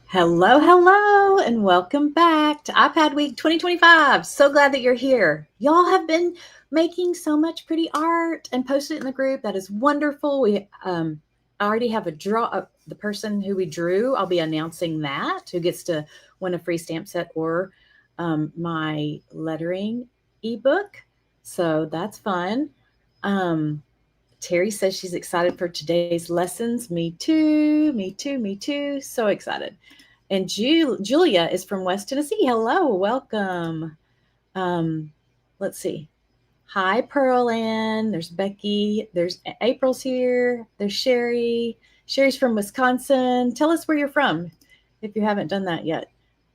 Hello, hello, and welcome back to iPad Week 2025. So glad that you're here. Y'all have been making so much pretty art and posted it in the group. That is wonderful. I already have a draw. The person who we drew, I'll be announcing that, who gets to win a free stamp set or my lettering ebook. So that's fun. Um, Terry says she's excited for today's lessons. Me too. Me too. Me too. So excited. And Julia is from West Tennessee. Hello, welcome. Um, let's see. Hi, Pearl Ann. There's Becky. There's April's here. There's Sherry. Sherry's from Wisconsin. Tell us where you're from if you haven't done that yet.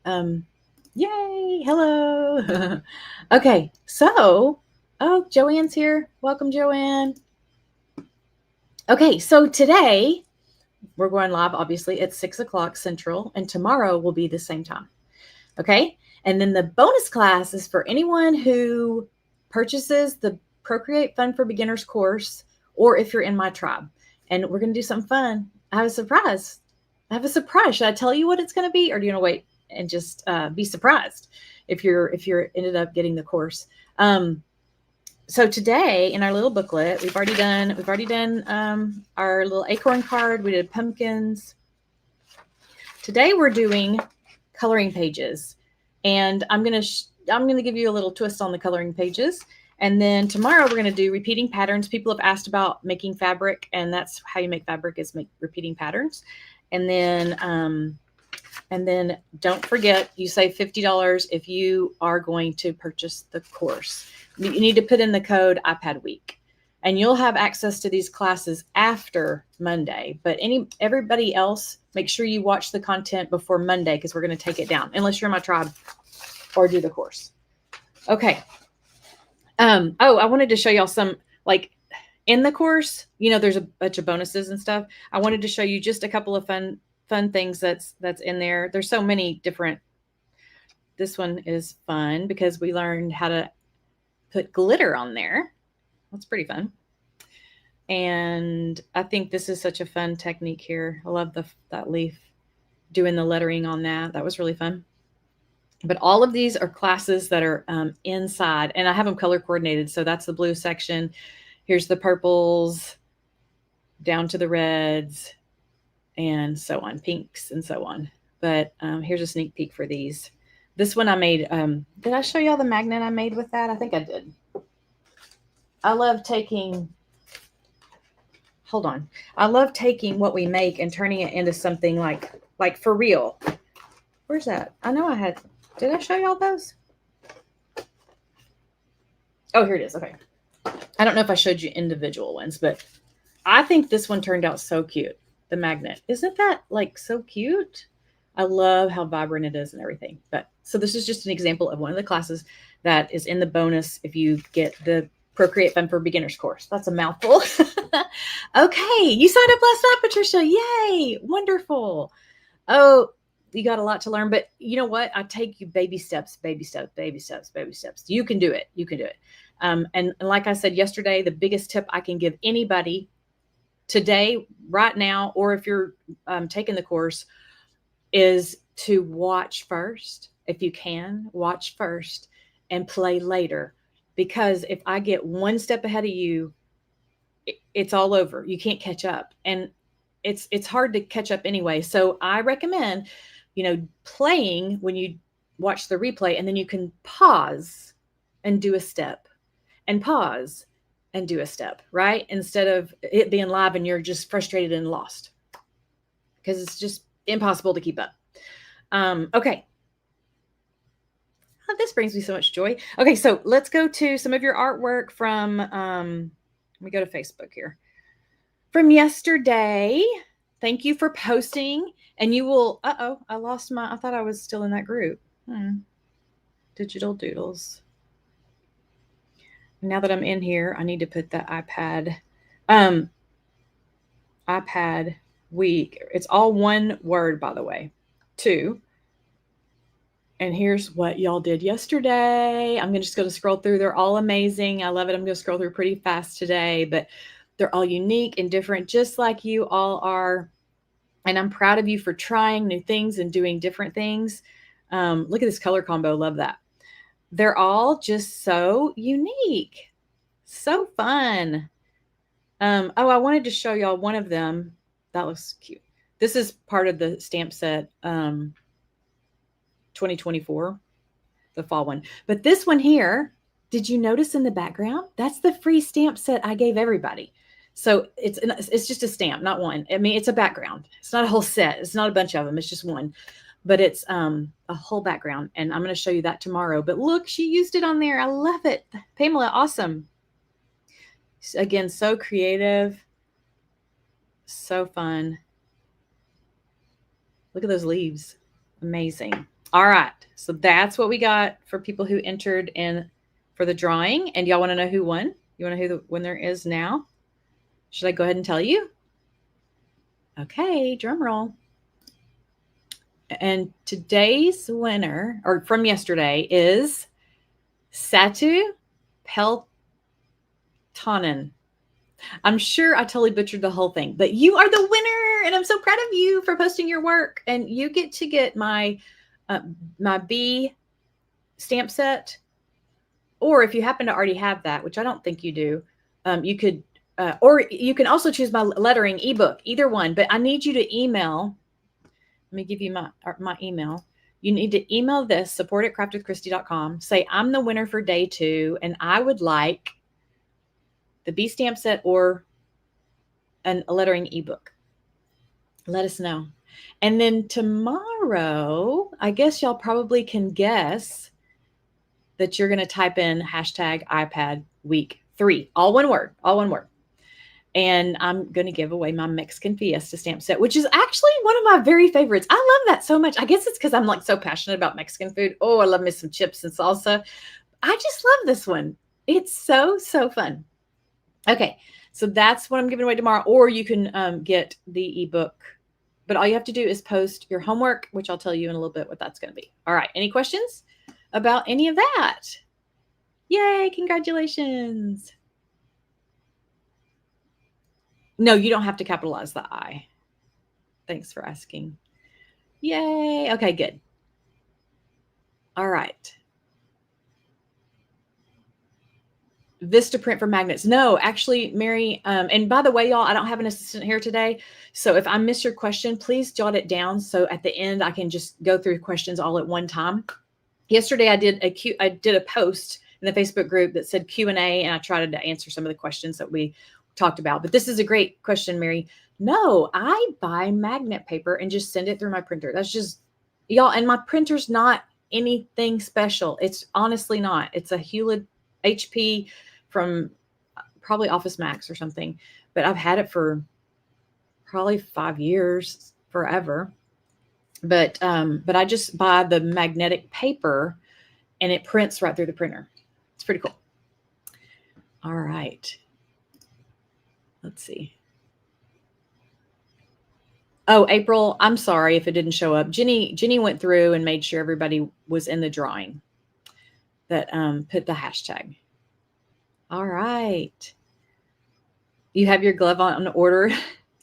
Um, Yay. Hello. Okay, so, oh, Joanne's here. Welcome, Joanne. Okay, so today we're going live, obviously, at 6 o'clock Central, and tomorrow will be the same time. Okay. And then the bonus class is for anyone who purchases the Procreate Fun for Beginners course, or if you're in my tribe. And we're going to do something fun. I have a surprise. Should I tell you what it's going to be, or do you want to wait and just be surprised if you're ended up getting the course? So today in our little booklet, we've already done our little acorn card. We did pumpkins. Today we're doing coloring pages, and I'm gonna give you a little twist on the coloring pages. And then tomorrow we're gonna do repeating patterns. People have asked about making fabric, and that's how you make fabric, is make repeating patterns. And then don't forget, you save $50 if you are going to purchase the course. You need to put in the code iPad Week, and you'll have access to these classes after Monday. But everybody else, make sure you watch the content before Monday, because we're going to take it down, unless you're in my tribe or do the course. Okay. I wanted to show y'all some, like, in the course, there's a bunch of bonuses and stuff. I wanted to show you just a couple of fun things that's in there. There's so many different. This one is fun because we learned how to put glitter on there. That's pretty fun. And I think this is such a fun technique here. I love that leaf, doing the lettering on that. That was really fun. But all of these are classes that are inside, and I have them color coordinated. So that's the blue section. Here's the purples, down to the reds, and so on, pinks and so on. But here's a sneak peek for these. This one I made. Did I show y'all the magnet I made with that? I think I did. I love taking what we make and turning it into something like for real. Where's that? I know I had. Did I show y'all those? Oh, here it is. Okay. I don't know if I showed you individual ones, but I think this one turned out so cute. The magnet. Isn't that so cute? I love how vibrant it is and everything. So this is just an example of one of the classes that is in the bonus if you get the Procreate Fun for Beginners course. That's a mouthful. Okay, you signed up last night, Patricia. Yay, wonderful. Oh, you got a lot to learn, but you know what? I take you baby steps, baby steps, baby steps, baby steps. You can do it. You can do it. And like I said yesterday, the biggest tip I can give anybody today, right now, or if you're taking the course, is to watch first. If you can, watch first and play later. Because if I get one step ahead of you, it's all over. You can't catch up. And it's hard to catch up anyway. So I recommend, playing when you watch the replay, and then you can pause and do a step, and pause and do a step, right? Instead of it being live and you're just frustrated and lost, because it's just impossible to keep up. Okay. Oh, this brings me so much joy. Okay, so let's go to some of your artwork from, let me go to Facebook here. From yesterday. Thank you for posting. And you will, I thought I was still in that group. Digital Doodles. Now that I'm in here, I need to put the iPad Week. It's all one word, by the way. 2. And here's what y'all did yesterday. I'm just going to scroll through. They're all amazing. I love it. I'm going to scroll through pretty fast today, but they're all unique and different, just like you all are. And I'm proud of you for trying new things and doing different things. Look at this color combo. Love that. They're all just so unique. So fun. I wanted to show y'all one of them. That looks cute. This is part of the stamp set 2024, the fall one. But this one here, did you notice in the background? That's the free stamp set I gave everybody. So it's just a stamp, not one. I mean, it's a background. It's not a whole set. It's not a bunch of them. It's just one. But it's a whole background. And I'm going to show you that tomorrow. But look, she used it on there. I love it. Pamela, awesome. Again, so creative. So fun. Look at those leaves. Amazing. All right. So that's what we got for people who entered in for the drawing. And y'all want to know who won? You want to know who the winner is now? Should I go ahead and tell you? Okay, drum roll. And today's winner, or from yesterday, is Satu Peltonen. I'm sure I totally butchered the whole thing, but you are the winner, and I'm so proud of you for posting your work. And you get to get my B stamp set, or if you happen to already have that, which I don't think you do, you could, or you can also choose my lettering ebook, either one. But I need you to email. Let me give you my email. You need to email this, support@craftwithchristy.com. Say, I'm the winner for day 2, and I would like the B stamp set or a lettering ebook. Let us know. And then tomorrow, I guess y'all probably can guess that you're going to type in hashtag iPad week 3, all one word. And I'm going to give away my Mexican Fiesta stamp set, which is actually one of my very favorites. I love that so much. I guess it's because I'm like so passionate about Mexican food. Oh, I love me some chips and salsa. I just love this one. It's so, so fun. Okay, so that's what I'm giving away tomorrow. Or you can get the ebook. But all you have to do is post your homework, which I'll tell you in a little bit what that's going to be. All right, any questions about any of that? Yay, congratulations. No, you don't have to capitalize the I. Thanks for asking. Yay. Okay, good. All right. Vistaprint for magnets. No, actually, Mary, and by the way, y'all, I don't have an assistant here today. So if I miss your question, please jot it down. So at the end, I can just go through questions all at one time. Yesterday, I did a post in the Facebook group that said Q&A, and I tried to answer some of the questions that we talked about. But this is a great question, Mary. No, I buy magnet paper and just send it through my printer. That's just, y'all, and my printer's not anything special. It's honestly not. It's a Hewlett HP from probably Office Max or something. But I've had it for probably 5 years, forever. But I just buy the magnetic paper and it prints right through the printer. It's pretty cool. All right. Let's see. Oh, April, I'm sorry if it didn't show up. Jenny went through and made sure everybody was in the drawing that put the hashtag. All right. You have your glove on order.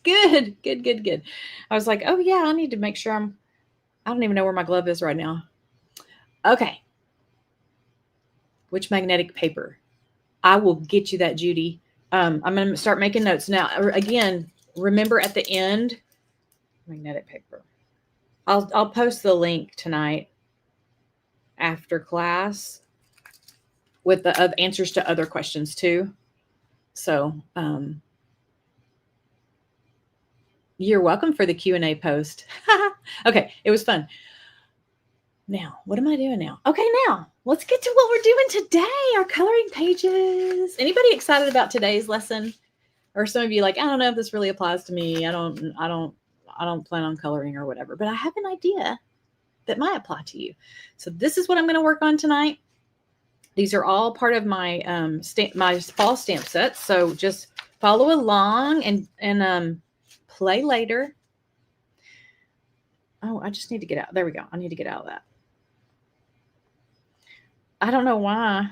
Good. I was like, oh yeah, I need to make sure I don't even know where my glove is right now. Okay. Which magnetic paper? I will get you that, Judy. I'm going to start making notes now. Again, remember at the end, magnetic paper. I'll post the link tonight after class with the answers to other questions too. So you're welcome for the Q&A post. Okay, it was fun. Now, what am I doing now? Okay, now let's get to what we're doing today, our coloring pages. Anybody excited about today's lesson? Or some of you like, I don't know if this really applies to me. I don't plan on coloring or whatever, but I have an idea that might apply to you. So this is what I'm going to work on tonight. These are all part of my my fall stamp set. So just follow along and play later. Oh, I just need to get out. There we go. I need to get out of that. I don't know why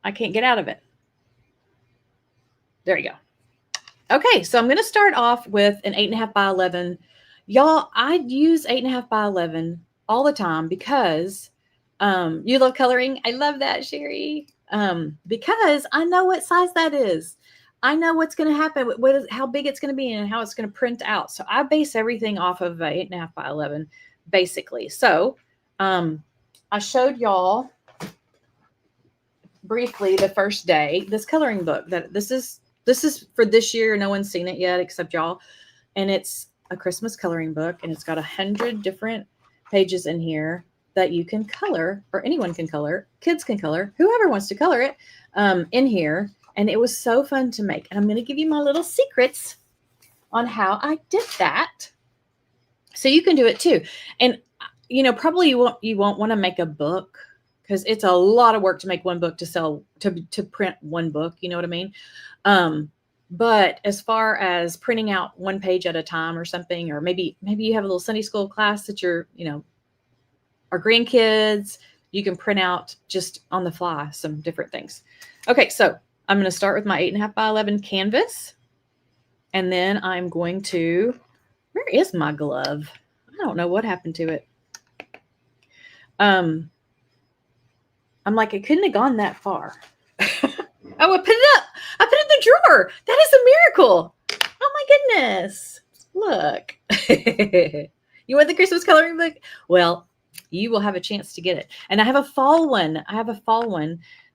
I can't get out of it. There you go. Okay, so I'm going to start off with an 8.5 by 11. Y'all, I use 8.5 by 11 all the time because you love coloring. I love that, Sherry. Because I know what size that is. I know what's going to happen, how big it's going to be, and how it's going to print out. So I base everything off of 8.5 by 11, basically. So I showed y'all briefly the first day this coloring book that this is for this year. No one's seen it yet except y'all, and it's a Christmas coloring book, and it's got 100 different pages in here that you can color, or anyone can color, kids can color, whoever wants to color it in here. And it was so fun to make, and I'm going to give you my little secrets on how I did that so you can do it too. And probably you won't want to make a book, because it's a lot of work to make one book to sell, to print one book. You know what I mean? But as far as printing out one page at a time or something, or maybe you have a little Sunday school class that you're, our grandkids, you can print out just on the fly some different things. Okay, so I'm going to start with my 8.5 by 11 canvas. And then I'm going to, where is my glove? I don't know what happened to it. I'm like, it couldn't have gone that far. Oh, I put it up. I put it in the drawer. That is a miracle. Oh my goodness. Look. You want the Christmas coloring book? Well, you will have a chance to get it. And I have a fall one.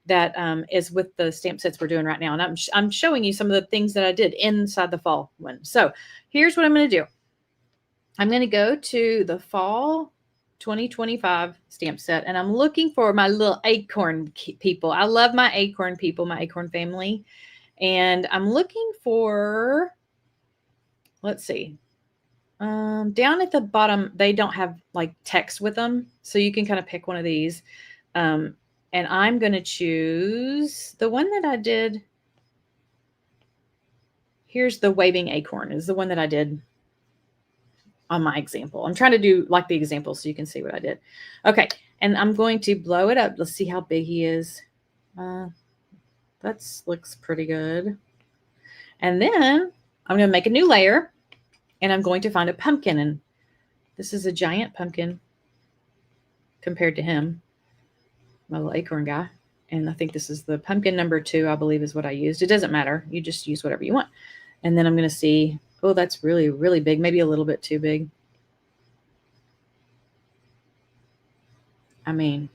That is with the stamp sets we're doing right now. And I'm showing you some of the things that I did inside the fall one. So here's what I'm going to do. I'm going to go to the fall 2025 stamp set, and I'm looking for my little acorn people. I love my acorn people, my acorn family. And I'm looking for, let's see, down at the bottom, they don't have like text with them. So you can kind of pick one of these. And I'm going to choose the one that I did. Here's the waving acorn is the one that I did on my example. I'm trying to do like the example so you can see what I did. Okay. And I'm going to blow it up. Let's see how big he is. That looks pretty good. And then I'm going to make a new layer, and I'm going to find a pumpkin. And this is a giant pumpkin compared to him, my little acorn guy. And I think this is the pumpkin number 2, I believe is what I used. It doesn't matter. You just use whatever you want. And then I'm going to see, oh, that's really, really big. Maybe a little bit too big. I mean,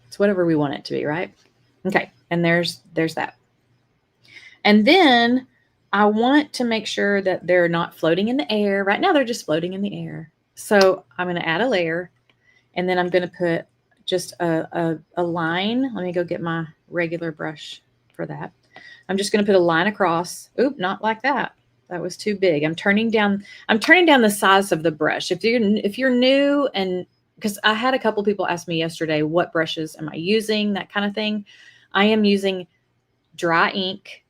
it's whatever we want it to be, right? Okay. And there's that. And then I want to make sure that they're not floating in the air. Right now, they're just floating in the air. So I'm going to add a layer, and then I'm going to put just a line. Let me go get my regular brush for that. I'm just going to put a line across. Oop, not like that. That was too big. I'm turning down the size of the brush. If you're new, and because I had a couple people ask me yesterday, what brushes am I using, that kind of thing. I am using dry ink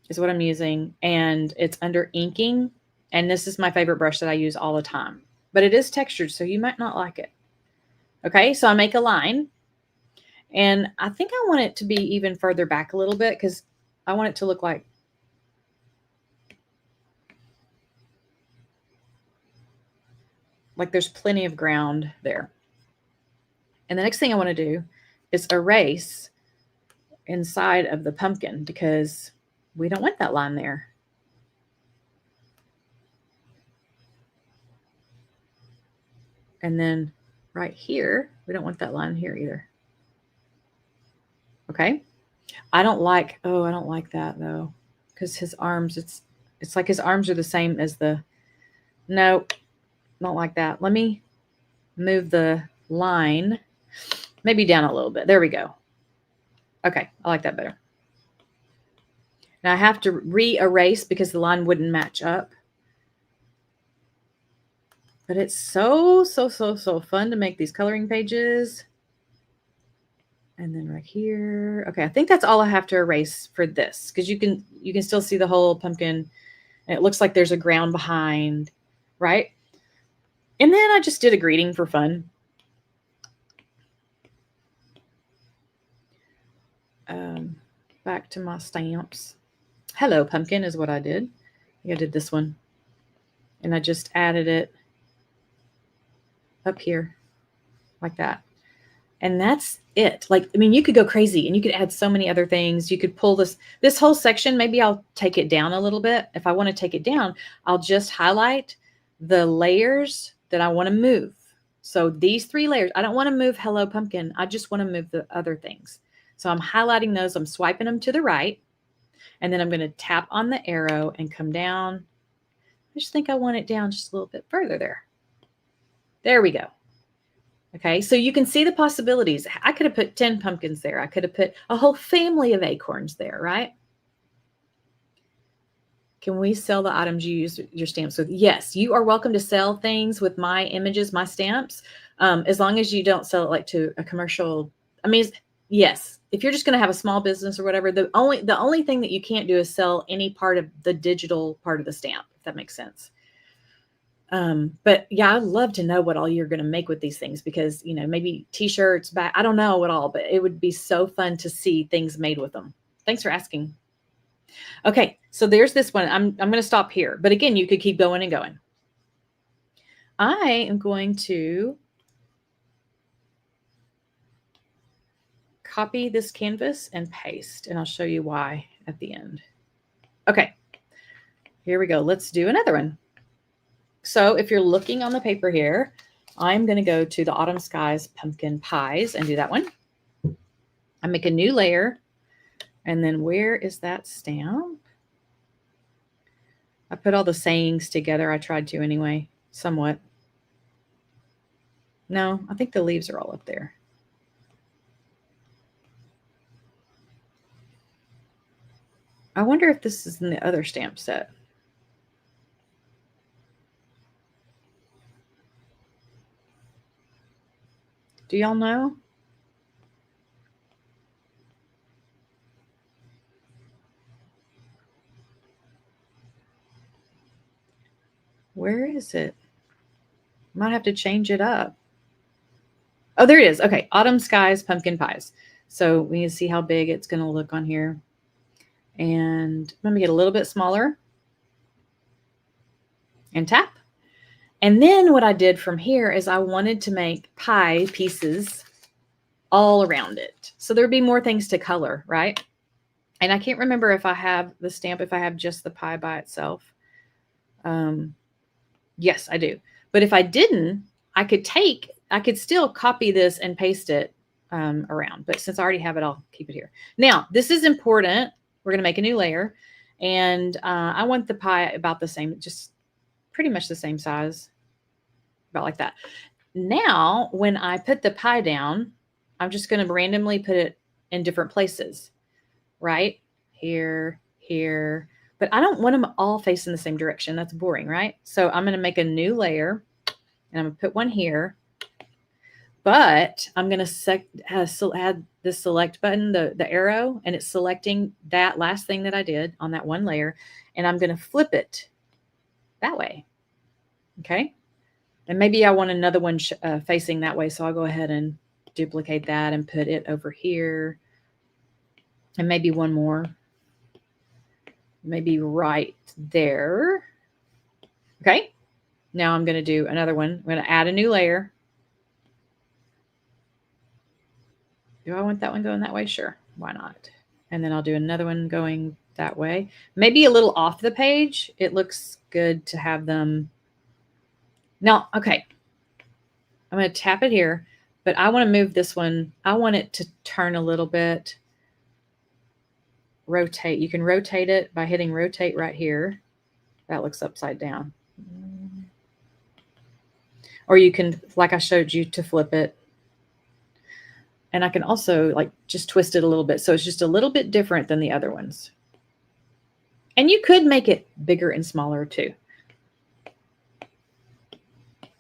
is what I'm using, and it's under inking. And this is my favorite brush that I use all the time, but it is textured, so you might not like it. Okay, so I make a line, and I think I want it to be even further back a little bit because I want it to look like there's plenty of ground there. And the next thing I want to do is erase inside of the pumpkin because we don't want that line there. And then right here, we don't want that line here either. Okay. I don't like that though, because his arms, it's like his arms are the same as no, don't like that. Let me move the line maybe down a little bit. There we go. Okay. I like that better. Now I have to re-erase because the line wouldn't match up. But it's so fun to make these coloring pages. And then right here. Okay, I think that's all I have to erase for this, because you can still see the whole pumpkin, and it looks like there's a ground behind, right? And then I just did a greeting for fun. Back to my stamps. Hello Pumpkin is what I did. I think I did this one. And I just added it up here like that. And that's it. Like, I mean, you could go crazy and you could add so many other things. You could pull this whole section. Maybe I'll take it down a little bit. If I want to take it down, I'll just highlight the layers that I want to move. So these 3 layers, I don't want to move Hello Pumpkin. I just want to move the other things. So I'm highlighting those. I'm swiping them to the right. And then I'm going to tap on the arrow and come down. I just think I want it down just a little bit further there. There we go. Okay, so you can see the possibilities. I could have put 10 pumpkins there. I could have put a whole family of acorns there, right? Can we sell the items you use your stamps with? Yes, you are welcome to sell things with my images, my stamps, as long as you don't sell it like to a commercial. I mean, yes, if you're just going to have a small business or whatever, the only thing that you can't do is sell any part of the digital part of the stamp, if that makes sense. But yeah, I'd love to know what all you're going to make with these things because, you know, maybe t-shirts, I don't know what all, but it would be so fun to see things made with them. Thanks for asking. Okay, so there's this one. I'm going to stop here. But again, you could keep going and going. I am going to copy this canvas and paste, and I'll show you why at the end. Okay, here we go. Let's do another one. So if you're looking on the paper here, I'm going to go to the Autumn Skies Pumpkin Pies and do that one. I make a new layer. And then where is that stamp? I put all the sayings together. I tried to anyway, somewhat. No, I think the leaves are all up there. I wonder if this is in the other stamp set. Do y'all know? Where is it? Might have to change it up. Oh, there it is. Okay, Autumn Skies Pumpkin Pies. So we can see how big it's going to look on here. And let me get a little bit smaller and tap. And then what I did from here is I wanted to make pie pieces all around it. So there'd be more things to color, right? And I can't remember if I have the stamp, if I have just the pie by itself. Yes, I do. But if I didn't, I could still copy this and paste it around. But since I already have it, I'll keep it here. Now, this is important. We're going to make a new layer. And I want the pie about the same, just pretty much the same size, about like that. Now, when I put the pie down, I'm just going to randomly put it in different places, right? Here, here. But I don't want them all facing the same direction. That's boring, right? So I'm going to make a new layer, and I'm going to put one here. But I'm going to add this select button, the arrow, and it's selecting that last thing that I did on that one layer. And I'm going to flip it that way. Okay. And maybe I want another one facing that way. So I'll go ahead and duplicate that and put it over here. And maybe one more. Maybe right there. Okay. Now I'm going to do another one. I'm going to add a new layer. Do I want that one going that way? Sure. Why not? And then I'll do another one going that way. Maybe a little off the page. It looks good to have them. Now, okay. I'm going to tap it here, but I want to move this one. I want it to turn a little bit. Rotate. You can rotate it by hitting rotate right here. That looks upside down. Or you can, like I showed you, to flip it. And I can also like just twist it a little bit. So it's just a little bit different than the other ones. And you could make it bigger and smaller too.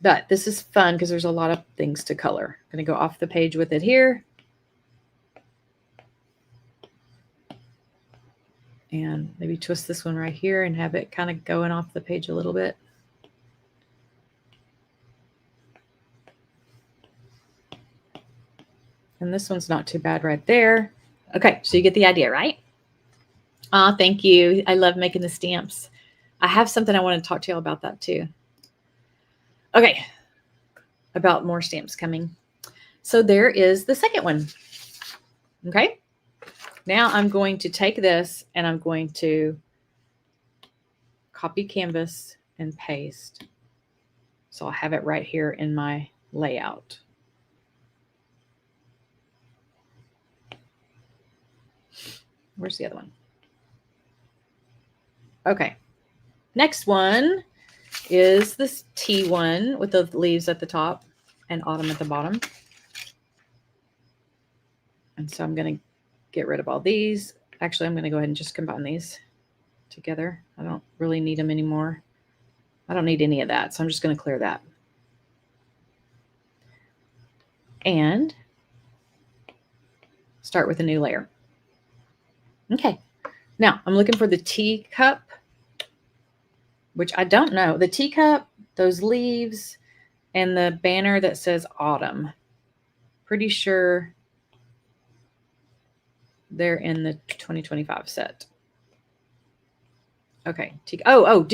But this is fun because there's a lot of things to color. I'm going to go off the page with it here. And maybe twist this one right here and have it kind of going off the page a little bit. And this one's not too bad right there. Okay, so you get the idea, right? Oh, thank you. I love making the stamps. I have something I want to talk to y'all about that too. Okay, about more stamps coming. So there is the second one. Okay, now I'm going to take this and I'm going to copy canvas and paste. So I'll have it right here in my layout. Where's the other one? Okay. Next one is this T one with the leaves at the top and autumn at the bottom. And so I'm going to get rid of all these. Actually, I'm going to go ahead and just combine these together. I don't really need them anymore. I don't need any of that. So I'm just going to clear that. And start with a new layer. Okay. Now I'm looking for the teacup, which I don't know. The teacup, those leaves, and the banner that says autumn. Pretty sure they're in the 2025 set. Okay. Oh,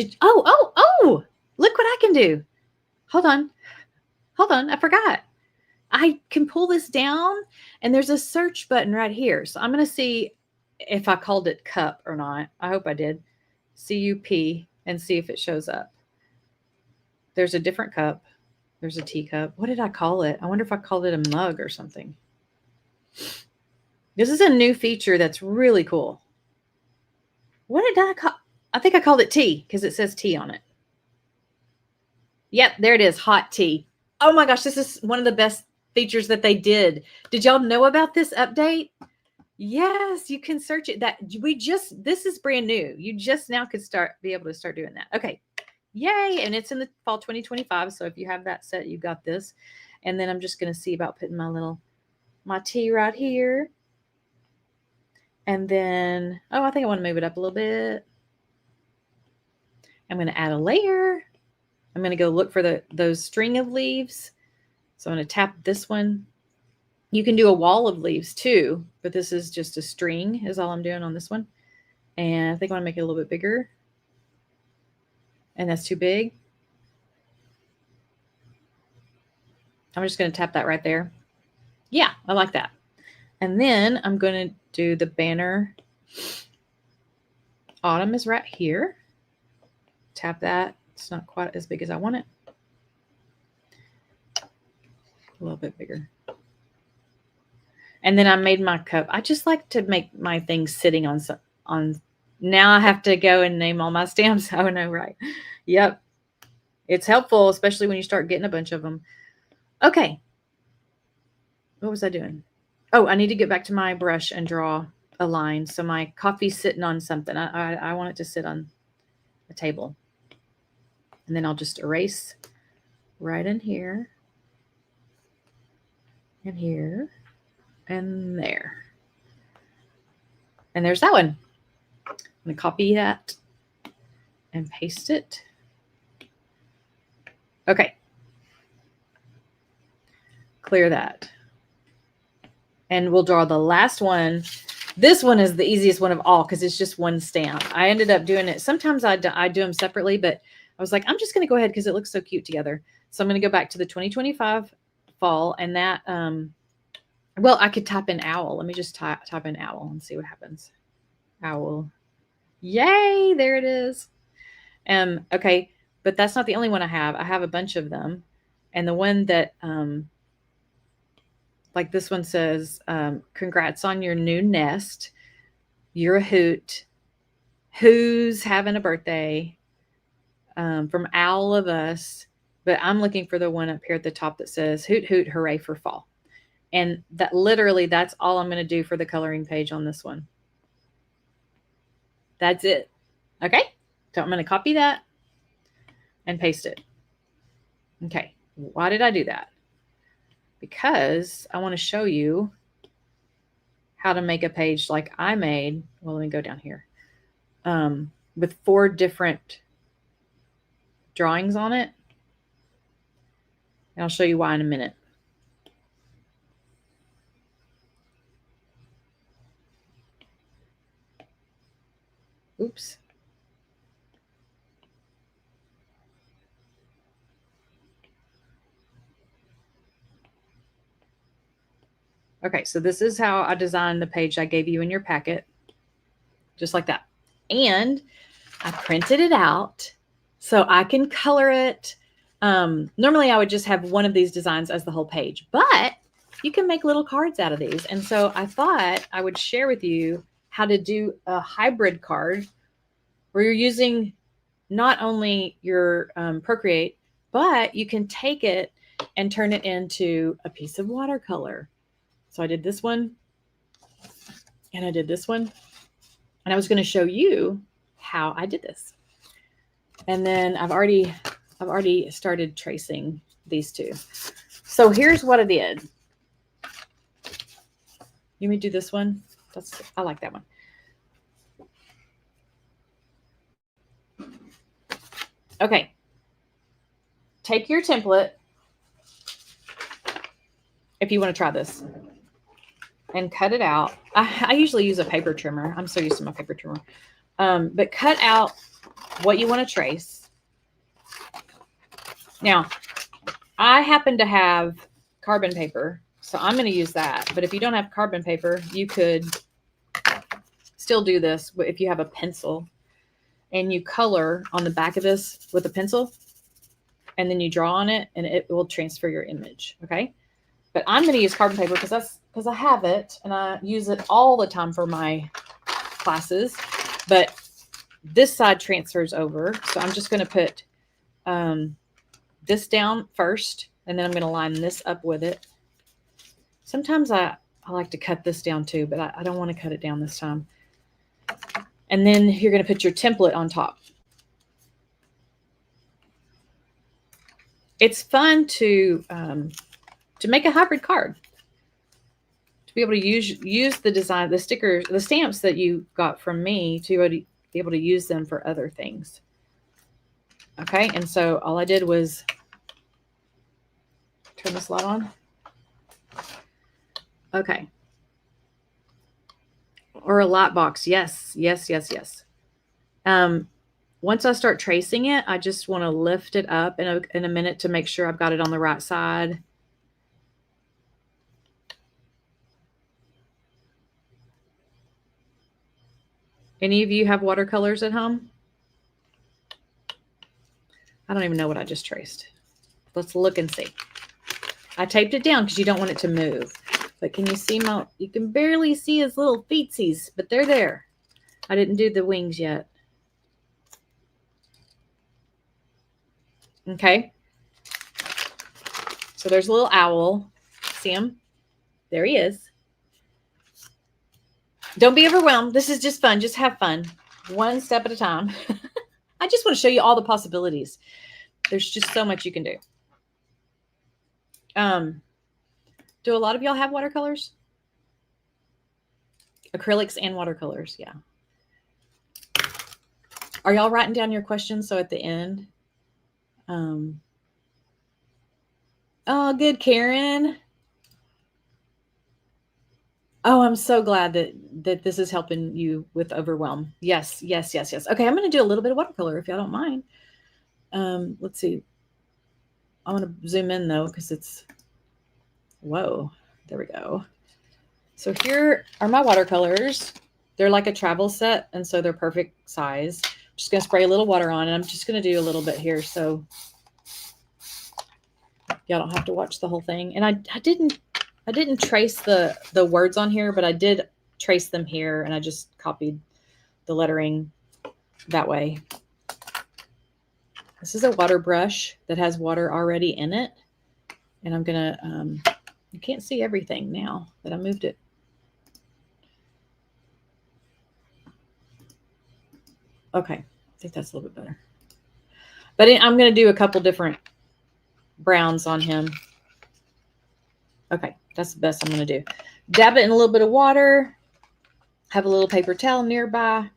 look what I can do. Hold on. I forgot. I can pull this down and there's a search button right here. So I'm going to see if I called it cup or not. I hope I did. CUP and see if it shows up. There's a different cup. There's a teacup. What did I call it? I wonder if I called it a mug or something. This is a new feature that's really cool. What did I call? I think I called it tea because it says tea on it. Yep, there it is. Hot tea. Oh my gosh, this is one of the best features that they did. Did y'all know about this update? Yes, you can search it. This is brand new. You just now could be able to start doing that. Okay. Yay. And it's in the fall 2025. So if you have that set, you got this. And then I'm just going to see about putting my tea right here. And then, I think I want to move it up a little bit. I'm going to add a layer. I'm going to go look for those string of leaves. So I'm going to tap this one. You can do a wall of leaves too, but this is just a string is all I'm doing on this one. And I think I want to make it a little bit bigger. And that's too big. I'm just going to tap that right there. Yeah, I like that. And then I'm going to do the banner. Autumn is right here. Tap that. It's not quite as big as I want it. A little bit bigger. And then I made my cup. I just like to make my things sitting on. Now I have to go and name all my stamps. Oh no, right. Yep. It's helpful, especially when you start getting a bunch of them. Okay. What was I doing? Oh, I need to get back to my brush and draw a line. So my coffee's sitting on something. I want it to sit on a table. And then I'll just erase right in here and here and there. And there's that one. I'm going to copy that and paste it. Okay. Clear that. And we'll draw the last one. This one is the easiest one of all because it's just one stamp. I ended up doing it. Sometimes I do them separately, but I was like, I'm just going to go ahead because it looks so cute together. So I'm going to go back to the 2025 fall and that, well, I could type in owl. Let me just type in owl and see what happens. Owl. Yay, there it is. Okay, but that's not the only one I have. I have a bunch of them. And the one that, like this one says, congrats on your new nest. You're a hoot. Who's having a birthday? From Owl of Us. But I'm looking for the one up here at the top that says hoot, hoot, hooray for fall. And that literally, that's all I'm going to do for the coloring page on this one. That's it. Okay. So I'm going to copy that and paste it. Okay. Why did I do that? Because I want to show you how to make a page like I made. Well, let me go down here. With 4 different drawings on it. And I'll show you why in a minute. Oops. Okay, so this is how I designed the page I gave you in your packet, just like that. And I printed it out so I can color it. Normally I would just have one of these designs as the whole page, but you can make little cards out of these. And so I thought I would share with you how to do a hybrid card where you're using not only your Procreate, but you can take it and turn it into a piece of watercolor. So I did this one and I did this one, and I was going to show you how I did this. And then I've already started tracing these two. So here's what I did. You may do this one. I like that one. Okay. Take your template, if you want to try this, and cut it out. I usually use a paper trimmer. I'm so used to my paper trimmer. But cut out what you want to trace. Now, I happen to have carbon paper, so I'm going to use that. But if you don't have carbon paper, you could still do this if you have a pencil and you color on the back of this with a pencil, and then you draw on it and it will transfer your image. Okay. But I'm going to use carbon paper because I have it and I use it all the time for my classes. But this side transfers over. So I'm just going to put this down first, and then I'm going to line this up with it. Sometimes I like to cut this down too, but I don't want to cut it down this time. And then you're going to put your template on top. It's fun to make a hybrid card, to be able to use the design, the stickers, the stamps that you got from me, to be able to use them for other things. Okay, and so all I did was turn this light on. Okay. Or a light box. Yes, yes, yes, yes. Once I start tracing it, I just want to lift it up in a minute to make sure I've got it on the right side. Any of you have watercolors at home? I don't even know what I just traced. Let's look and see. I taped it down because you don't want it to move. But can you see you can barely see his little feetsies, but they're there. I didn't do the wings yet. Okay. So there's a little owl. See him? There he is. Don't be overwhelmed. This is just fun. Just have fun. One step at a time. I just want to show you all the possibilities. There's just so much you can do. Do a lot of y'all have watercolors? Acrylics and watercolors, yeah. Are y'all writing down your questions so at the end? Oh, good, Karen. Oh, I'm so glad that this is helping you with overwhelm. Yes, yes, yes, yes. Okay, I'm going to do a little bit of watercolor if y'all don't mind. Let's see. I want to zoom in though because it's, whoa, there we go. So here are my watercolors. They're like a travel set, and so they're perfect size. I'm just going to spray a little water on, and I'm just going to do a little bit here so y'all don't have to watch the whole thing. And I didn't trace the words on here, but I did trace them here, and I just copied the lettering that way. This is a water brush that has water already in it, and I'm going to, you can't see everything now that I moved it. Okay, I think that's a little bit better. But I'm going to do a couple different browns on him. Okay, that's the best I'm going to do. Dab it in a little bit of water. Have a little paper towel nearby.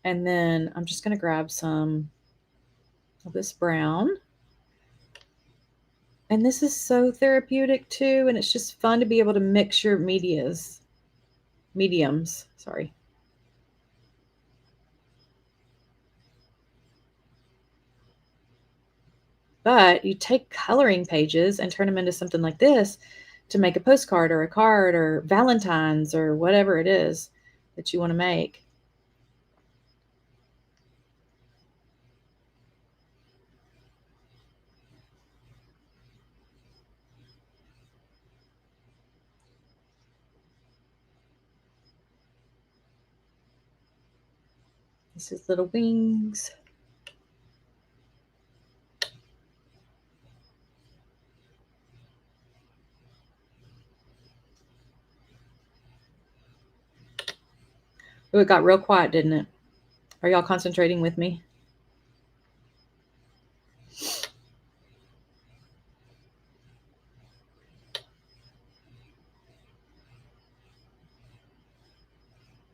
And then I'm just going to grab some of this brown. And this is so therapeutic too. And it's just fun to be able to mix your mediums. Sorry. But you take coloring pages and turn them into something like this to make a postcard or a card or Valentine's or whatever it is that you want to make. This is little wings. Oh, it got real quiet, didn't it? Are y'all concentrating with me?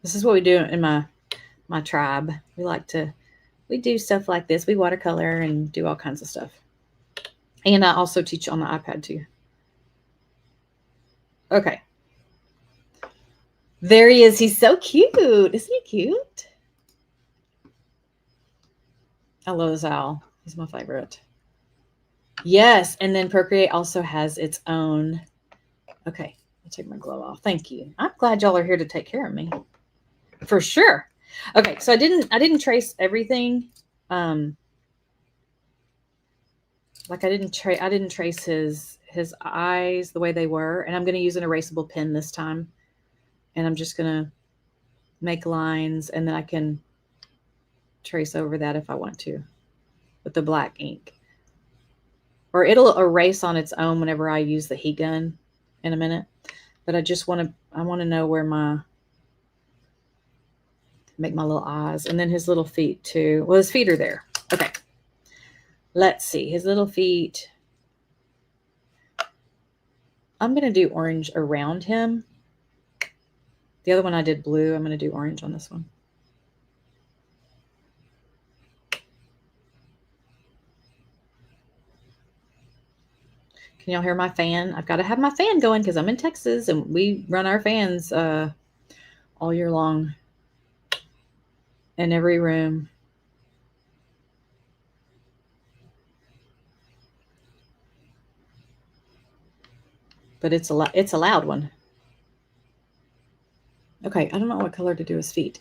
This is what we do in my tribe. We do stuff like this. We watercolor and do all kinds of stuff. And I also teach on the iPad too. Okay. There he is. He's so cute. Isn't he cute? I love this owl. He's my favorite. Yes. And then Procreate also has its own. Okay. I'll take my glove off. Thank you. I'm glad y'all are here to take care of me. For sure. Okay. So I didn't trace everything. Like I didn't trace his eyes the way they were. And I'm going to use an erasable pen this time. And I'm just going to make lines, and then I can trace over that if I want to with the black ink. Or it'll erase on its own whenever I use the heat gun in a minute. But I want to know where make my little eyes. And then his little feet too. Well, his feet are there. Okay. Let's see. His little feet. I'm going to do orange around him. The other one I did blue. I'm going to do orange on this one. Can y'all hear my fan? I've got to have my fan going because I'm in Texas and we run our fans all year long in every room. But it's a loud one. Okay, I don't know what color to do his feet.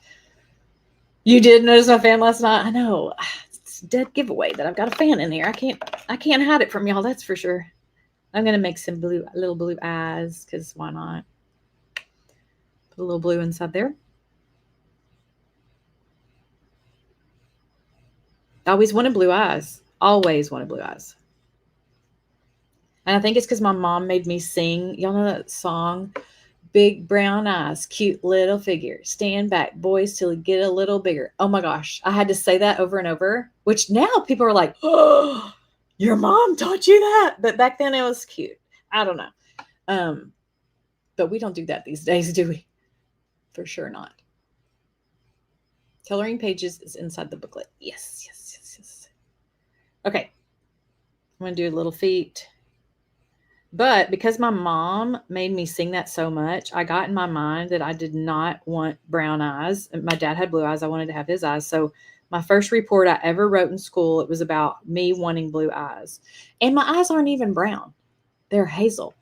You did notice my fan last night? I know. It's a dead giveaway that I've got a fan in here. I can't hide it from y'all, that's for sure. I'm going to make some little blue eyes because why not? Put a little blue inside there. I always wanted blue eyes. Always wanted blue eyes. And I think it's because my mom made me sing. Y'all know that song? Big brown eyes, cute little figure. Stand back, boys, till you get a little bigger. Oh my gosh. I had to say that over and over, which now people are like, oh, your mom taught you that? But back then it was cute. I don't know. But we don't do that these days, do we? For sure not. Coloring pages is inside the booklet. Yes. Okay. I'm going to do little feet. But because my mom made me sing that so much, I got in my mind that I did not want brown eyes. My dad had blue eyes. I wanted to have his eyes. So my first report I ever wrote in school, it was about me wanting blue eyes. And my eyes aren't even brown. They're hazel.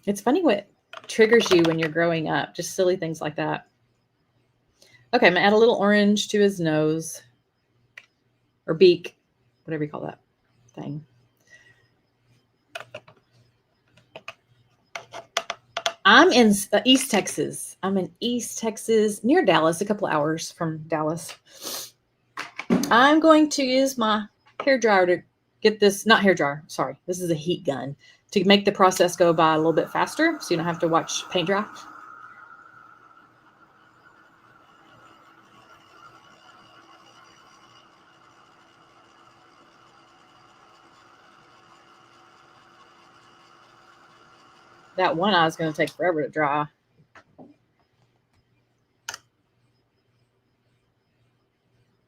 It's funny what triggers you when you're growing up. Just silly things like that. Okay, I'm going to add a little orange to his nose. Or beak. Whatever you call that thing. I'm in East Texas. I'm in East Texas, near Dallas, a couple hours from Dallas. I'm going to use my hair dryer to get this, not hair dryer, sorry. This is a heat gun to make the process go by a little bit faster so you don't have to watch paint dry. That one eye is going to take forever to dry.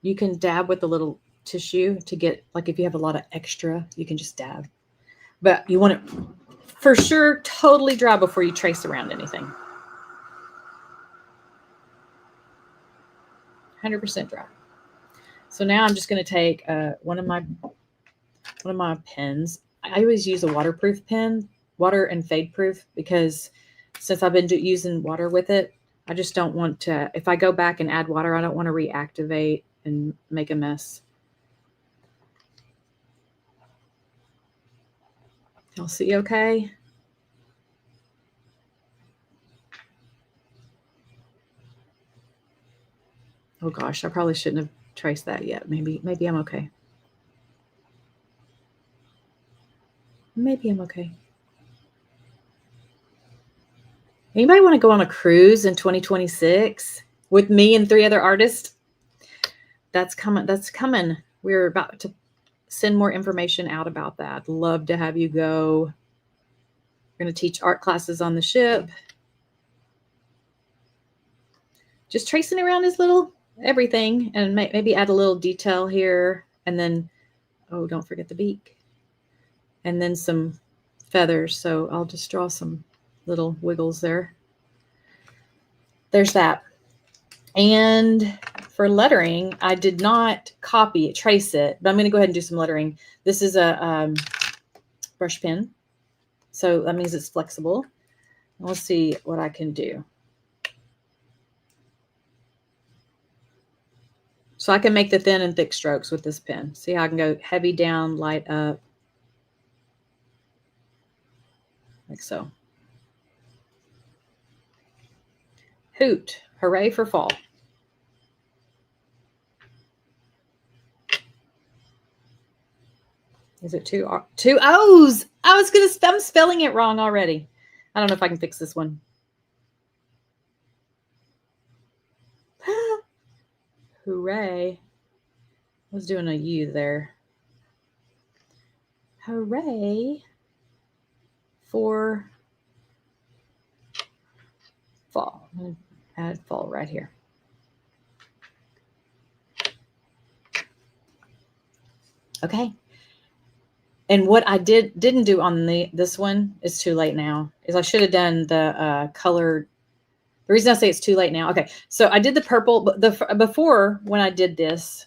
You can dab with a little tissue to get, like if you have a lot of extra, you can just dab. But you want it for sure totally dry before you trace around anything. 100% dry. So now I'm just going to take one of my pens. I always use a waterproof pen, water and fade proof, because since I've been using water with it, I just don't want to, if I go back and add water, I don't want to reactivate and make a mess. Y'all see okay? Oh gosh, I probably shouldn't have traced that yet. Maybe I'm okay. Maybe I'm okay. Anybody want to go on a cruise in 2026 with me and 3 other artists? That's coming. That's coming. We're about to send more information out about that. Love to have you go. We're going to teach art classes on the ship. Just tracing around his little everything, and maybe add a little detail here. And then, oh, don't forget the beak. And then some feathers. So I'll just draw some little wiggles there. There's that. And for lettering, I did not copy it, trace it, but I'm going to go ahead and do some lettering. This is a brush pen, so that means it's flexible. We'll see what I can do. So I can make the thin and thick strokes with this pen. See how I can go heavy down, light up, like so. Hoot, hooray for fall. Is it two O's? I'm spelling it wrong already. I don't know if I can fix this one. Hooray. I was doing a U there. Hooray for fall. I'm going to add fall right here. Okay. And what I didn't do on this one, it's too late now, is I should have done the colored. The reason I say it's too late now. Okay. So I did the purple, but before when I did this,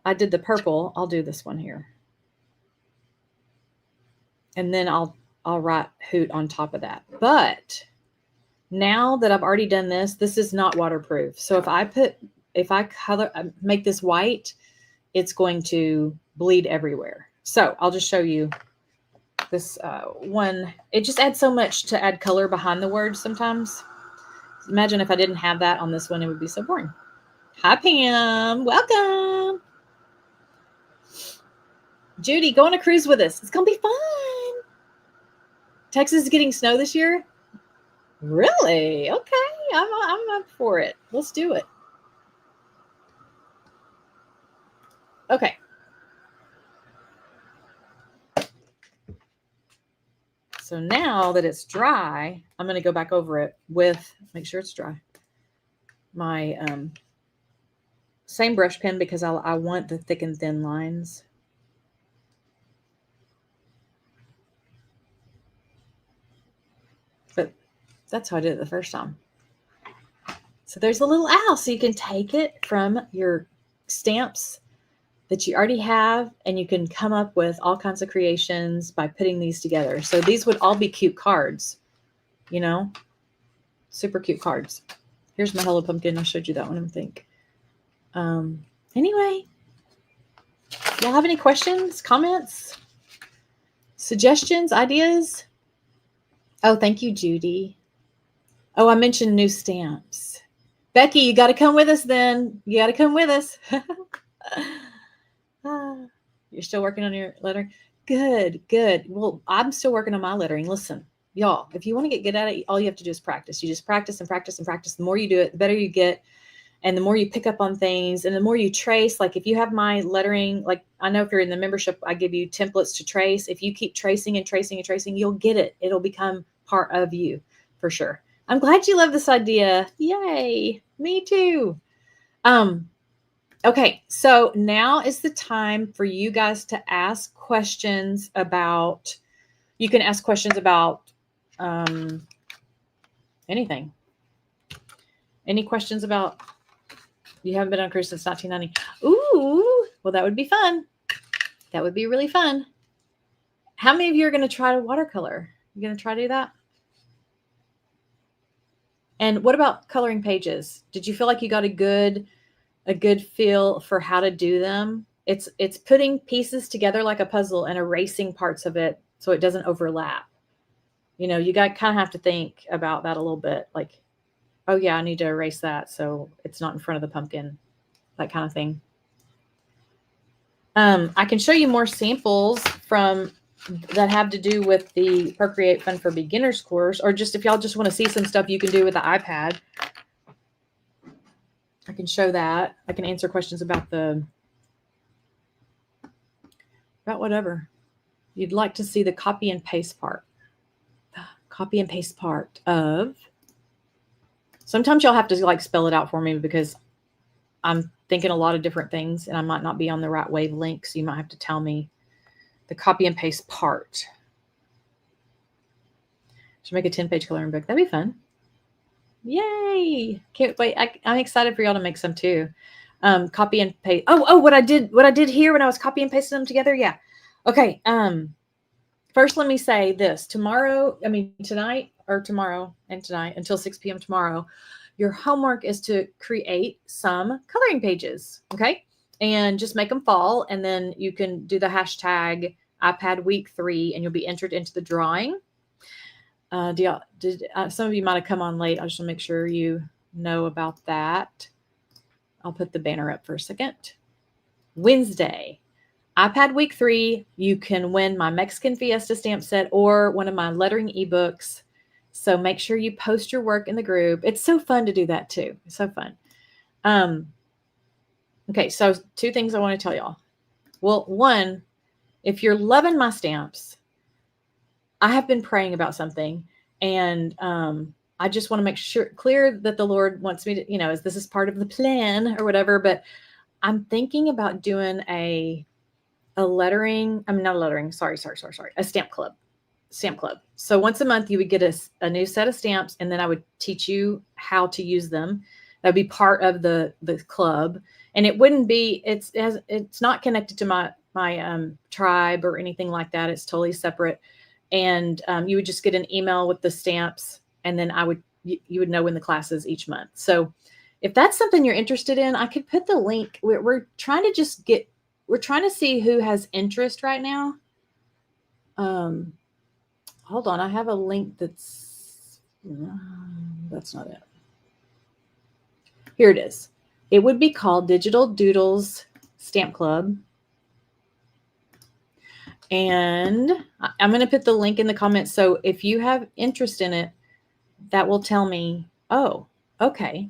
I did the purple. I'll do this one here. And then I'll write hoot on top of that. But now that I've already done this, this is not waterproof. So if I make this white, it's going to bleed everywhere. So I'll just show you this one. It just adds so much to add color behind the words sometimes. Imagine if I didn't have that on this one, it would be so boring. Hi, Pam. Welcome. Judy, go on a cruise with us. It's going to be fun. Texas is getting snow this year? Really? Okay. I'm up for it. Let's do it. Okay. So now that it's dry, I'm going to go back over it with, make sure it's dry, my same brush pen, because I want the thick and thin lines. But that's how I did it the first time. So there's a little owl, so you can take it from your stamps that you already have, and you can come up with all kinds of creations by putting these together. So these would all be cute cards, you know, super cute cards. Here's my Hello Pumpkin. I showed you that one, I think. Anyway, y'all have any questions, comments, suggestions, ideas? Oh, thank you, Judy. Oh, I mentioned new stamps. Becky, you got to come with us then. You got to come with us. You're still working on your lettering? Good. Well, I'm still working on my lettering. Listen, y'all, if you want to get good at it, all you have to do is practice. You just practice and practice and practice. The more you do it, the better you get. And the more you pick up on things, and the more you trace. Like if you have my lettering, like I know if you're in the membership, I give you templates to trace. If you keep tracing and tracing and tracing, you'll get it. It'll become part of you for sure. I'm glad you love this idea. Yay. Me too. Okay, so now is the time for you guys to ask questions about, you can ask questions about anything. Any questions about You haven't been on a cruise since 1990. Ooh, well, that would be fun. That would be really fun. How many of you are going to try to watercolor? You going to try to do that? And what about coloring pages? Did you feel like you got a good feel for how to do them? It's putting pieces together like a puzzle and erasing parts of it so it doesn't overlap. You know, you got kind of have to think about that a little bit. Like, oh yeah, I need to erase that so it's not in front of the pumpkin, that kind of thing. I can show you more samples from that have to do with the Procreate Fun for Beginners course, or just if y'all just want to see some stuff you can do with the iPad, I can show that. I can answer questions about whatever. You'd like to see the copy and paste part. The copy and paste part of. Sometimes y'all have to like spell it out for me because I'm thinking a lot of different things and I might not be on the right wavelength. So you might have to tell me the copy and paste part. Should make a 10-page coloring book. That'd be fun. Yay. Can't wait. I'm excited for y'all to make some too. Copy and paste. Oh, what I did here when I was copy and pasting them together. Yeah. Okay. First, let me say this. Tonight or tomorrow and tonight until 6 p.m. tomorrow, your homework is to create some coloring pages. Okay. And just make them fall. And then you can do the hashtag iPad week 3 and you'll be entered into the drawing. Some of you might have come on late. I just want to make sure you know about that. I'll put the banner up for a second. Wednesday, iPad week 3, you can win my Mexican Fiesta stamp set or one of my lettering ebooks. So make sure you post your work in the group. It's so fun to do that too. It's so fun. Okay, so 2 things I want to tell y'all. Well, one, if you're loving my stamps, I have been praying about something, and I just want to make clear that the Lord wants me to, as this is part of the plan or whatever, but I'm thinking about doing a stamp club. So once a month you would get a new set of stamps, and then I would teach you how to use them. That would be part of the club. And it wouldn't be, it's not connected to my tribe or anything like that. It's totally separate. And you would just get an email with the stamps, and then you would know when the class is each month. So if that's something you're interested in, I could put the link. We're trying to see who has interest right now. Hold on, I have a link that's not it. Here it is. It would be called Digital Doodles Stamp Club. And I'm going to put the link in the comments. So if you have interest in it, that will tell me, oh, okay,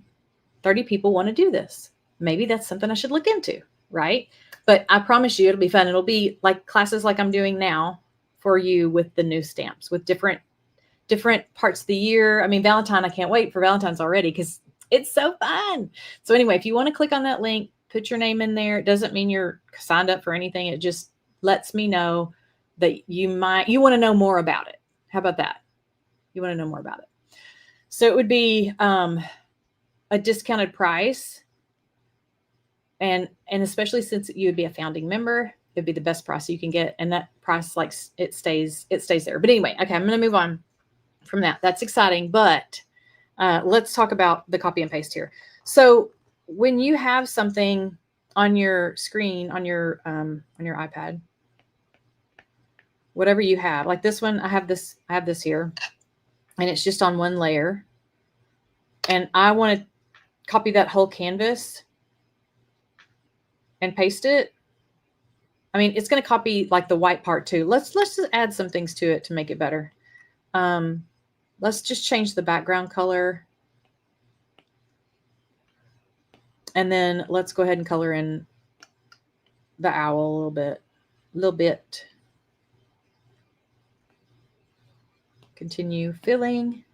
30 people want to do this. Maybe that's something I should look into, right? But I promise you it'll be fun. It'll be like classes like I'm doing now for you with the new stamps, with different parts of the year. I mean, Valentine, I can't wait for Valentine's already because it's so fun. So anyway, if you want to click on that link, put your name in there. It doesn't mean you're signed up for anything. It just lets me know that you want to know more about it. How about that? You want to know more about it. So it would be a discounted price. And especially since you would be a founding member, it'd be the best price you can get. And that price, like it stays there. But anyway, okay, I'm going to move on from that. That's exciting. But let's talk about the copy and paste here. So when you have something on your screen, on your iPad, whatever you have, like this one, I have this here, and it's just on one layer. And I want to copy that whole canvas and paste it. I mean, it's going to copy like the white part too. Let's just add some things to it to make it better. Let's just change the background color. And then let's go ahead and color in the owl a little bit. Continue filling.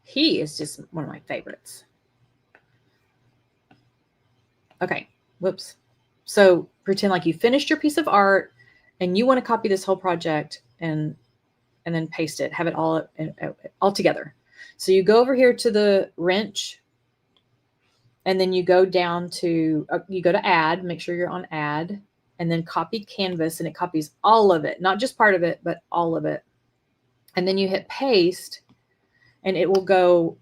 He is just one of my favorites. Okay, whoops. So pretend like you finished your piece of art and you want to copy this whole project and then paste it, have it all together. So you go over here to the wrench, and then you go down to, you go to add, make sure you're on add, and then copy canvas, and it copies all of it, not just part of it, but all of it. And then you hit paste, and it will go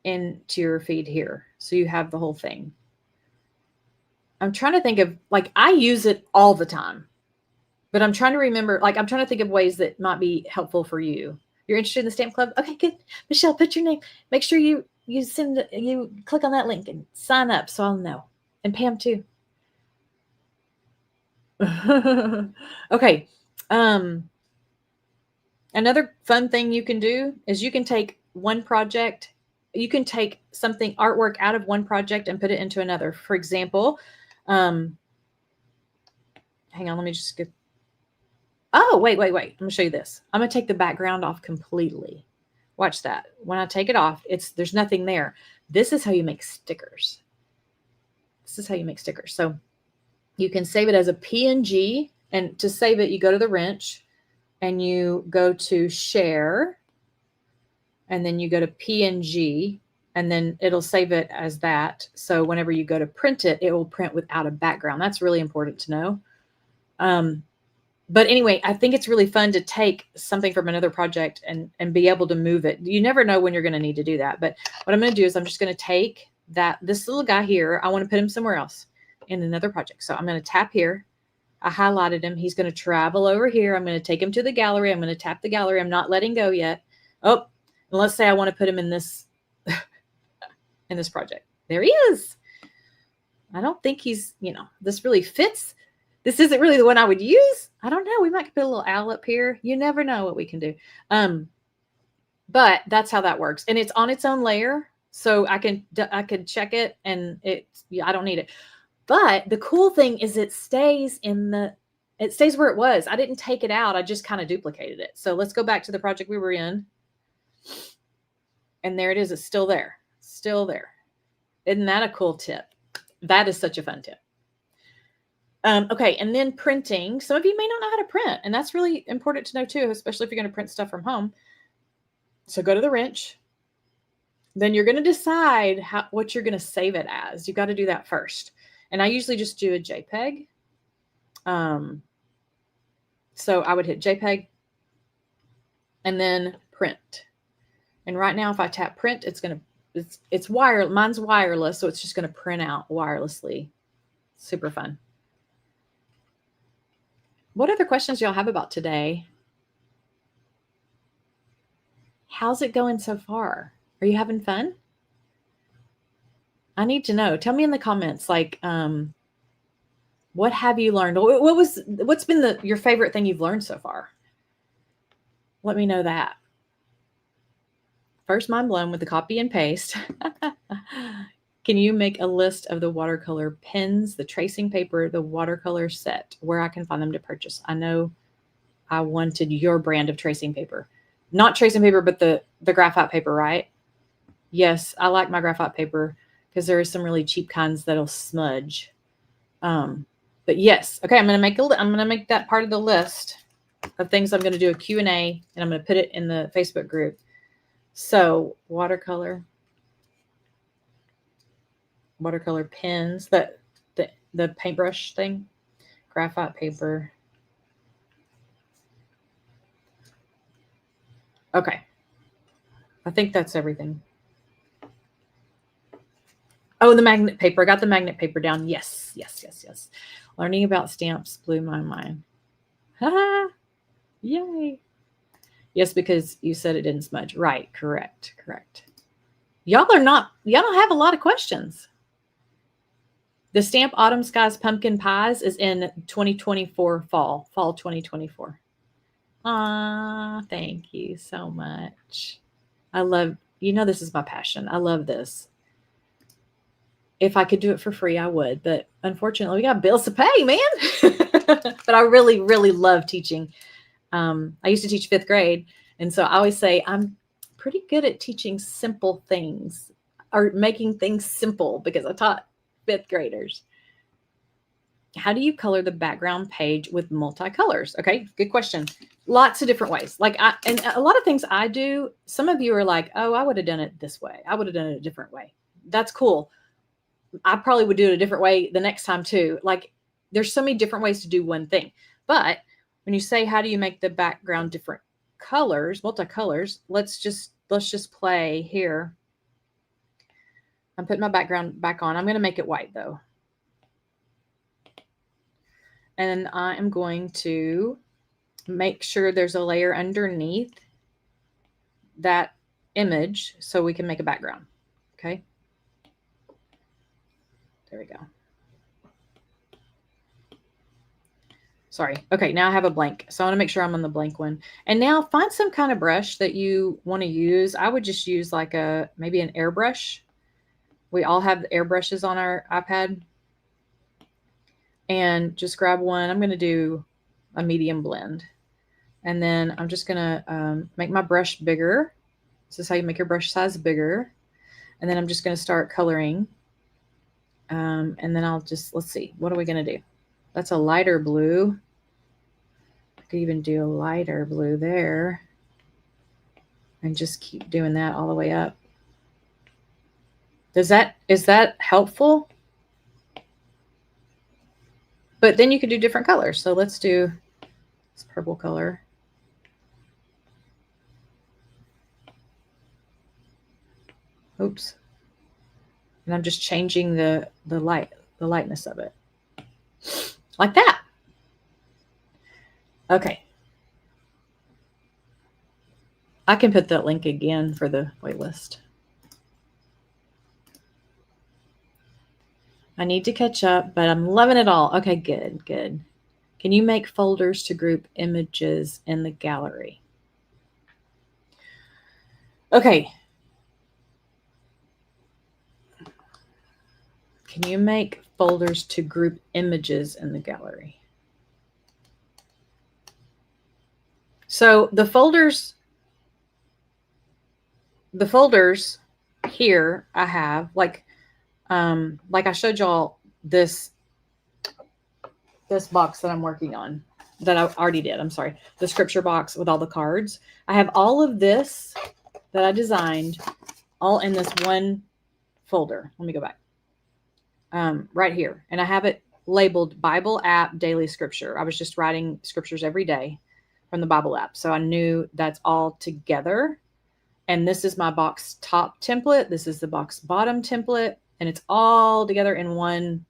into your feed here. So you have the whole thing. I'm trying to think of, like, I use it all the time, but I'm trying to remember, like, I'm trying to think of ways that might be helpful for you. You're interested in the stamp club? Okay, good. Michelle, put your name. Make sure you click on that link and sign up so I'll know. And Pam too. Okay. Another fun thing you can do is you can take one project, you can take something, artwork out of one project and put it into another. For example, hang on, let me just get, oh, wait. I'm gonna show you this. I'm gonna take the background off completely. Watch that. When I take it off, there's nothing there. This is how you make stickers. So you can save it as a PNG, and to save it, you go to the wrench and you go to share, and then you go to PNG, and then it'll save it as that. So whenever you go to print it, it will print without a background. That's really important to know. But anyway, I think it's really fun to take something from another project and be able to move it. You never know when you're going to need to do that. But what I'm going to do is I'm just going to take this little guy here. I want to put him somewhere else in another project. So I'm going to tap here. I highlighted him. He's going to travel over here. I'm going to take him to the gallery. I'm going to tap the gallery. I'm not letting go yet. Oh, and let's say I want to put him in this in this project. There he is. I don't think he's, this really fits. This isn't really the one I would use. I don't know. We might put a little owl up here. You never know what we can do. But that's how that works. And it's on its own layer. So I can check it, and I don't need it. But the cool thing is it stays where it was. I didn't take it out. I just kind of duplicated it. So let's go back to the project we were in. And there it is. It's still there. Still there. Isn't that a cool tip? That is such a fun tip. Okay, and then printing. Some of you may not know how to print, and that's really important to know too, especially if you're going to print stuff from home. So go to the wrench. Then you're going to decide what you're going to save it as. You got to do that first. And I usually just do a JPEG. So I would hit JPEG and then print. And right now, if I tap print, mine's wireless, so it's just going to print out wirelessly. Super fun. What other questions do y'all have about today? How's it going so far? Are you having fun? I need to know. Tell me in the comments, like, what have you learned? What's been your favorite thing you've learned so far? Let me know that. First, mind blown with the copy and paste. Can you make a list of the watercolor pens, the tracing paper, the watercolor set, where I can find them to purchase? I know I wanted your brand of tracing paper. Not tracing paper, but the graphite paper, right? Yes, I like my graphite paper because there are some really cheap kinds that'll smudge. But yes, okay, I'm gonna make that part of the list of things. I'm gonna do a Q&A, and I'm gonna put it in the Facebook group. So watercolor pens, the paintbrush thing, graphite paper. Okay, I think that's everything. Oh, the magnet paper. I got the magnet paper down. Yes. Learning about stamps blew my mind. Ha! Yay. Yes, because you said it didn't smudge. Right. Correct. Y'all don't have a lot of questions. The stamp Autumn Skies Pumpkin Pies is in 2024 fall 2024. Thank you so much. This is my passion. I love this. If I could do it for free, I would, but unfortunately we got bills to pay, man. But I really, really love teaching. I used to teach 5th grade. And so I always say I'm pretty good at teaching simple things or making things simple because I taught 5th graders. how do you color the background page with multicolors? Okay, good question. Lots of different ways. And a lot of things I do, some of you are like, oh, I would have done it this way. I would have done it a different way. That's cool. I probably would do it a different way the next time too. Like there's so many different ways to do one thing. But when you say, how do you make the background different colors, multicolors, let's just play here. I'm putting my background back on. I'm going to make it white though. And I am going to make sure there's a layer underneath that image so we can make a background. Okay. There we go. Sorry. Okay, now I have a blank. So I want to make sure I'm on the blank one. And now find some kind of brush that you want to use. I would just use like maybe an airbrush. We all have airbrushes on our iPad. And just grab one. I'm going to do a medium blend. And then I'm just going to make my brush bigger. This is how you make your brush size bigger. And then I'm just going to start coloring. And then let's see, what are we going to do? That's a lighter blue. I could even do a lighter blue there. And just keep doing that all the way up. Is that helpful? But then you could do different colors. So let's do this purple color. Oops. And I'm just changing the lightness of it. Like that. Okay. I can put that link again for the waitlist. I need to catch up, but I'm loving it all. Okay, good. Can you make folders to group images in the gallery? Okay. Can you make folders to group images in the gallery? So the folders here I have like I showed y'all this box that I'm working on that I already did. I'm sorry. The scripture box with all the cards. I have all of this that I designed all in this one folder. Let me go back. Right here. And I have it labeled Bible app daily scripture. I was just writing scriptures every day from the Bible app. So I knew that's all together. And this is my box top template. This is the box bottom template. And it's all together in one,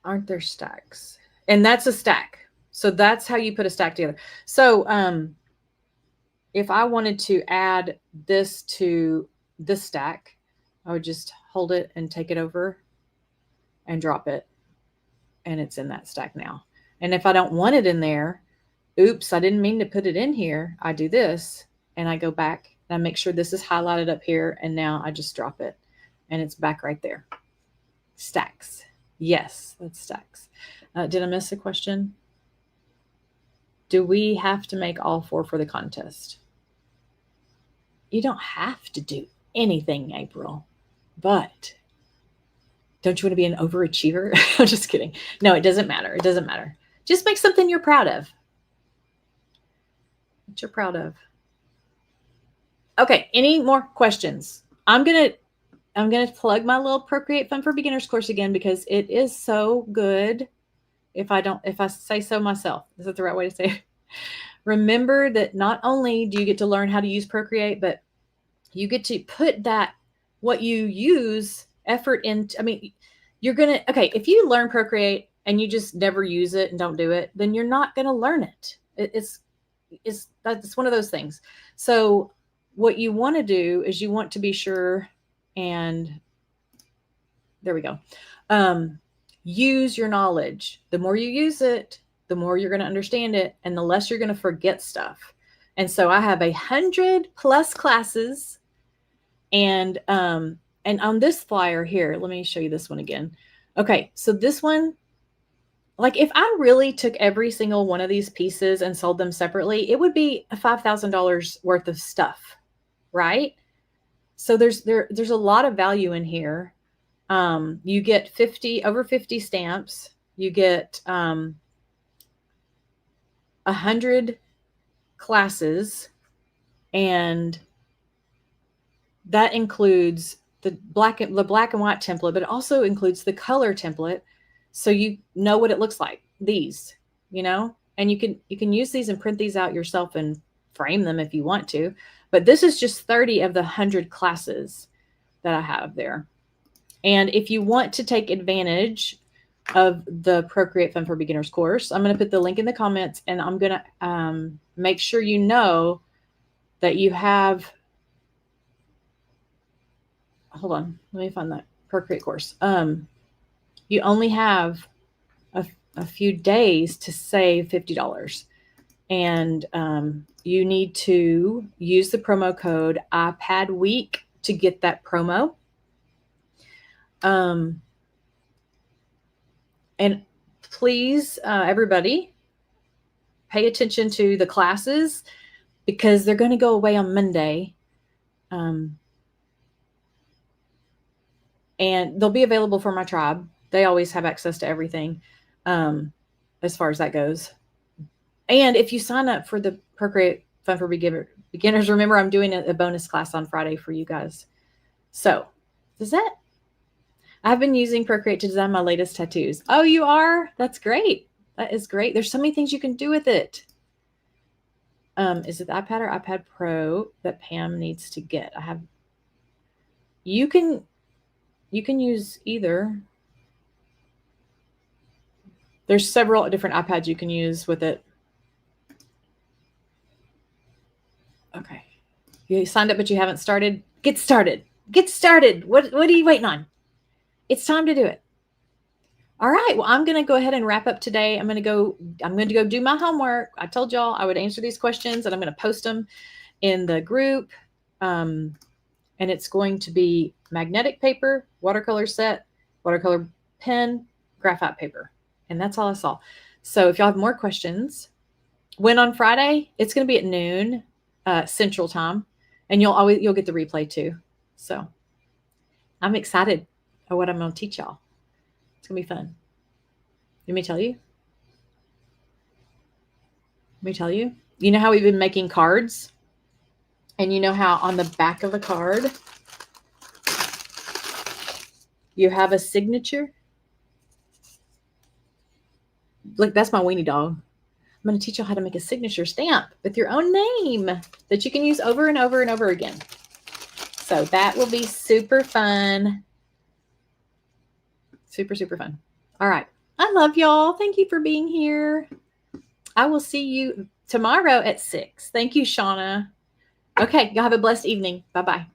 aren't there stacks? And that's a stack. So that's how you put a stack together. So if I wanted to add this to this stack, I would just hold it and take it over and drop it. And it's in that stack now. And if I don't want it in there, oops, I didn't mean to put it in here. I do this and I go back and I make sure this is highlighted up here. And now I just drop it and it's back right there. Stacks. Yes, that's stacks. Did I miss a question? Do we have to make all 4 for the contest? You don't have to do anything, April, but don't you want to be an overachiever? I'm just kidding. No, it doesn't matter. It doesn't matter. Just make something you're proud of. What you're proud of. Okay, any more questions? I'm gonna plug my little Procreate Fun for Beginners course again because it is so good. If I say so myself, is that the right way to say it? Remember that not only do you get to learn how to use Procreate, but you get to put what you use effort into. I mean, if you learn Procreate and you just never use it and don't do it, then you're not going to learn it. That's one of those things. So what you want to do is you want to be sure, and there we go. Use your knowledge. The more you use it, the more you're going to understand it, and the less you're going to forget stuff. And so I have 100+ classes, and on this flyer here, let me show you this one again. Okay, so this one, like if I really took every single one of these pieces and sold them separately, it would be $5,000 worth of stuff, right? So there's a lot of value in here. You get over 50 stamps. You get 100 classes, and that includes the black and white template, but it also includes the color template, so you know what it looks like. These, and you can use these and print these out yourself and frame them if you want to. But this is just 30 of the 100 classes that I have there. And if you want to take advantage of the Procreate Fun for Beginners course, I'm going to put the link in the comments, and I'm going to make sure you know that you have, hold on, let me find that Procreate course. You only have a few days to save $50. And you need to use the promo code iPad Week to get that promo. And please, everybody, pay attention to the classes, because they're going to go away on Monday. And they'll be available for my tribe. They always have access to everything as far as that goes. And if you sign up for the Procreate Fun for Beginners, remember I'm doing a bonus class on Friday for you guys. So, I've been using Procreate to design my latest tattoos. Oh, you are? That's great. That is great. There's so many things you can do with it. Is it the iPad or iPad Pro that Pam needs to get? You can use either. There's several different iPads you can use with it. Okay. You signed up, but you haven't started? Get started. Get started. What are you waiting on? It's time to do it. All right. Well, I'm going to go ahead and wrap up today. I'm going to go do my homework. I told y'all I would answer these questions, and I'm going to post them in the group. And it's going to be magnetic paper, watercolor set, watercolor pen, graphite paper. And that's all I saw. So if y'all have more questions, when on Friday, it's going to be at noon Central Time, and you'll get the replay too. So I'm excited about what I'm going to teach y'all. It's going to be fun. Let me tell you. You know how we've been making cards? And you know how on the back of the card, you have a signature? Like, that's my weenie dog. I'm going to teach you how to make a signature stamp with your own name that you can use over and over and over again. So that will be super fun. Super, super fun. All right. I love y'all. Thank you for being here. I will see you tomorrow at 6. Thank you, Shauna. Okay. Y'all have a blessed evening. Bye-bye.